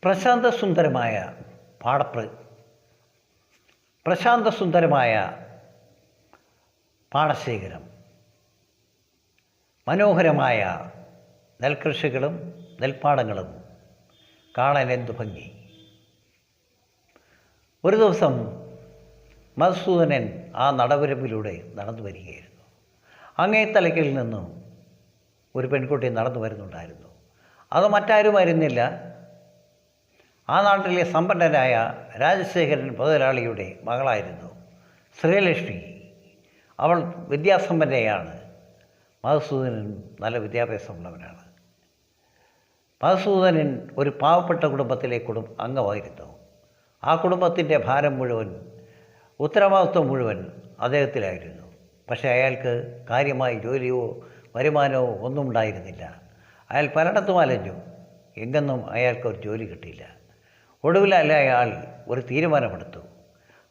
പ്രശാന്തസുന്ദരമായ പ്രശാന്തസുന്ദരമായ പാടശേഖരം, മനോഹരമായ നെൽകൃഷികളും നെൽപ്പാടങ്ങളും കാണാൻ എന്തു ഭംഗി. ഒരു ദിവസം മധുസൂദനൻ ആ നടവരമ്പിലൂടെ നടന്നു വരികയായിരുന്നു. അങ്ങേ തലയ്ക്കിൽ നിന്നും ഒരു പെൺകുട്ടി നടന്നു വരുന്നുണ്ടായിരുന്നു. അത് മറ്റാരുമായിരുന്നില്ല, ആ നാട്ടിലെ സമ്പന്നനായ രാജശേഖരൻ മുതലാളിയുടെ മകളായിരുന്നു ശ്രീലക്ഷ്മി. അവൾ വിദ്യാസമ്പന്നയാണ്. മധുസൂദനൻ നല്ല വിദ്യാഭ്യാസമുള്ളവനാണ്. മധുസൂദനൻ ഒരു പാവപ്പെട്ട കുടുംബത്തിലെ അംഗമായിരുന്നു. ആ കുടുംബത്തിൻ്റെ ഭാരം മുഴുവൻ, ഉത്തരവാദിത്വം മുഴുവൻ അദ്ദേഹത്തിലായിരുന്നു. പക്ഷേ അയാൾക്ക് കാര്യമായി ജോലിയോ വരുമാനമോ ഒന്നും ഉണ്ടായിരുന്നില്ല. അയാൾ പലയിടത്തും അലഞ്ഞു, എങ്ങൊന്നും അയാൾക്കൊരു ജോലി കിട്ടിയില്ല. ഒടുവിലല്ല അയാൾ ഒരു തീരുമാനമെടുത്തു.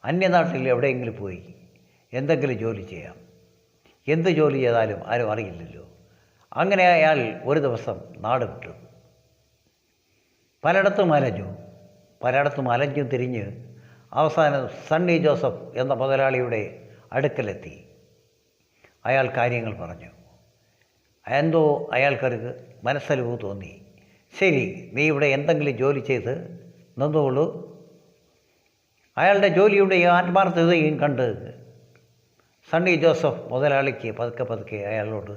അന്യനാട്ടിൽ എവിടെയെങ്കിലും പോയി എന്തെങ്കിലും ജോലി ചെയ്യാം. എന്ത് ജോലി ചെയ്താലും ആരും അറിയില്ലല്ലോ. അങ്ങനെ അയാൾ ഒരു ദിവസം നാട് വിട്ടു. പലയിടത്തും അലഞ്ഞു തിരിഞ്ഞ് അവസാനം സണ്ണി ജോസഫ് എന്ന മുതലാളിയുടെ അടുക്കലെത്തി. അയാൾ കാര്യങ്ങൾ പറഞ്ഞു. എന്തോ അയാൾക്കൊരു മനസ്സലിവ് തോന്നി. ശരി, നീ ഇവിടെ എന്തെങ്കിലും ജോലി ചെയ്ത് നിന്നോളൂ. അയാളുടെ ജോലിയുടെ ആത്മാർത്ഥതയും കണ്ട് സണ്ണി ജോസഫ് മുതലാളിക്ക് പതുക്കെ അയാളോട്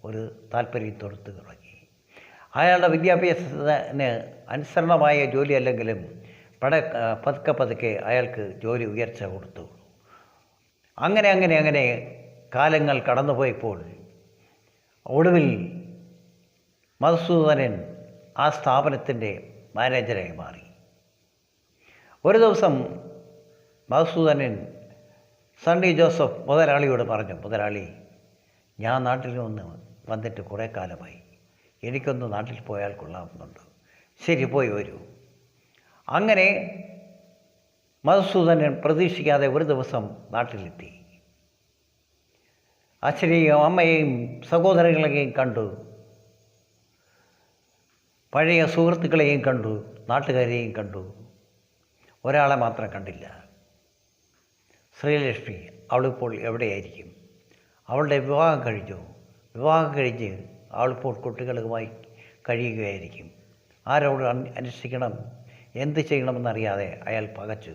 ഒരു താല്പര്യം തൊടുത്തു തുടങ്ങി. അയാളുടെ വിദ്യാഭ്യാസത്തിന് അനുസരണമായ ജോലി അല്ലെങ്കിലും പതുക്കെ അയാൾക്ക് ജോലി ഉയർച്ച കൊടുത്തു. അങ്ങനെ കാലങ്ങൾ കടന്നുപോയപ്പോൾ ഒടുവിൽ മധുസൂദനൻ ആ സ്ഥാപനത്തിൻ്റെ മാനേജരായി മാറി. ഒരു ദിവസം മധുസൂദനൻ സണ്ണി ജോസഫ് മുതലാളിയോട് പറഞ്ഞു, മുതലാളി, ഞാൻ നാട്ടിൽ വന്നിട്ട് കുറേ കാലമായി, എനിക്കൊന്ന് നാട്ടിൽ പോയാൽ കൊള്ളാമെന്നുണ്ട്. ശരി, പോയി വരൂ. അങ്ങനെ മധുസൂദനൻ പ്രതീക്ഷിക്കാതെ ഒരു ദിവസം നാട്ടിലെത്തി. അച്ഛനെയും അമ്മയെയും സഹോദരങ്ങളെയും കണ്ടു, പഴയ സുഹൃത്തുക്കളെയും കണ്ടു, നാട്ടുകാരെയും കണ്ടു. ഒരാളെ മാത്രം കണ്ടില്ല, ശ്രീലക്ഷ്മി. അവളിപ്പോൾ എവിടെയായിരിക്കും? അവളുടെ വിവാഹം കഴിഞ്ഞ് അവളിപ്പോൾ കുട്ടികളുമായി കഴിയുകയായിരിക്കും. ആരോട് അന്വേഷിക്കണം, എന്ത് ചെയ്യണമെന്നറിയാതെ അയാൾ പകച്ചു.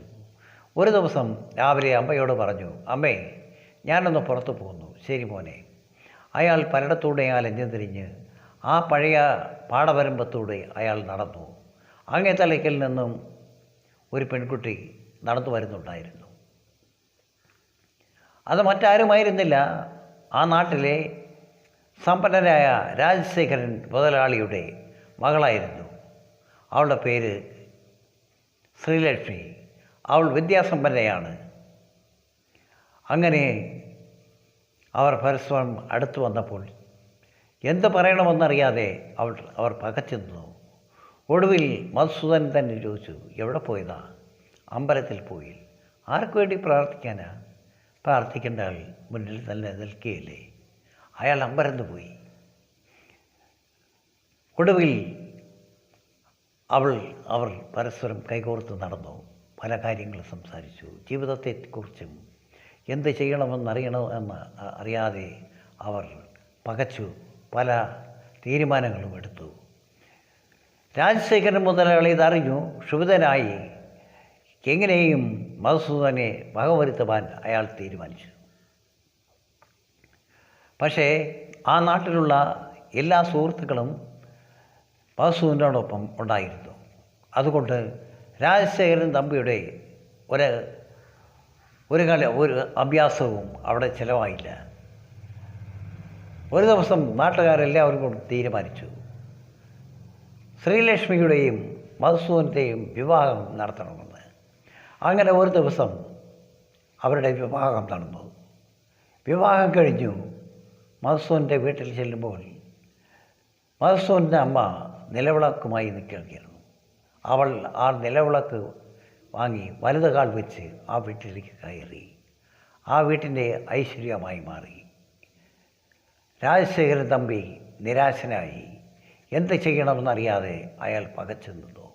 ഒരു ദിവസം രാവിലെ അമ്മയോട് പറഞ്ഞു, അമ്മേ, ഞാനൊന്ന് പുറത്തു പോകുന്നു. ശരി മോനെ. അയാൾ പലയിടത്തൂടെ അലഞ്ഞു തിരിഞ്ഞ് ആ പഴയ പാടവരമ്പത്തൂടെ അയാൾ നടന്നു. അങ്ങേ തലയ്ക്കൽ നിന്നും ഒരു പെൺകുട്ടി നടന്നു വരുന്നുണ്ടായിരുന്നു. അത് മറ്റാരുമായിരുന്നില്ല, ആ നാട്ടിലെ സമ്പന്നനായ രാജശേഖരൻ മുതലാളിയുടെ മകളായിരുന്നു. അവളുടെ പേര് ശ്രീലക്ഷ്മി. അവൾ വിദ്യാസമ്പന്നയാണ്. അങ്ങനെ അവർ പരസ്പരം അടുത്തു വന്നപ്പോൾ എന്ത് പറയണമെന്നറിയാതെ അവർ പകച്ചു നിന്നു. ഒടുവിൽ മധുസൂദനൻ തന്നെ ചോദിച്ചു, എവിടെ പോയതാ? അമ്പലത്തിൽ പോയി. ആർക്ക് വേണ്ടി പ്രാർത്ഥിക്കാനാ? പ്രാർത്ഥിക്കേണ്ട ആൾ മുന്നിൽ തന്നെ നിൽക്കുകയില്ലേ? അയാൾ അമ്പരന്ന് പോയി. ഒടുവിൽ അവർ പരസ്പരം കൈകോർത്ത് നടന്നു. പല കാര്യങ്ങളും സംസാരിച്ചു. ജീവിതത്തെക്കുറിച്ചും എന്ത് ചെയ്യണമെന്ന് അറിയാതെ അവർ പകച്ചു. പല തീരുമാനങ്ങളും എടുത്തു. രാജശേഖരൻ മുതലാളി ഇതറിഞ്ഞു. ക്ഷുഭിതനായി എങ്ങനെയും മധുസൂദനെ വകവരുത്തുവാൻ അയാൾ തീരുമാനിച്ചു. പക്ഷേ ആ നാട്ടിലുള്ള എല്ലാ സുഹൃത്തുക്കളും മധുസൂദനോടൊപ്പം ഉണ്ടായിരുന്നു. അതുകൊണ്ട് രാജശേഖരൻ തമ്പിയുടെ ഒരു അഭ്യാസവും അവിടെ ചിലവായില്ല. ഒരു ദിവസം നാട്ടുകാരെല്ലാവരും കൂടി തീരുമാനിച്ചു, ശ്രീലക്ഷ്മിയുടെയും മധുസൂദൻ്റെയും വിവാഹം നടത്തണമെന്ന്. അങ്ങനെ ഒരു ദിവസം അവരുടെ വിവാഹം നടന്നു. വിവാഹം കഴിഞ്ഞു. മധുസൂദൻ്റെ വീട്ടിൽ ചെല്ലുമ്പോൾ മധുസൂദൻ്റെ അമ്മ നിലവിളക്കുമായി നിൽക്കുകയായിരുന്നു. അവൾ ആ നിലവിളക്ക് വാങ്ങി വലത് കാൽ വെച്ച് ആ വീട്ടിലേക്ക് കയറി. ആ വീട്ടിൻ്റെ ഐശ്വര്യമായി മാറി. രാജശേഖരൻ തമ്പി നിരാശനായി. എന്ത് ചെയ്യണമെന്നറിയാതെ അയാൾ പകച്ചു നിന്നു.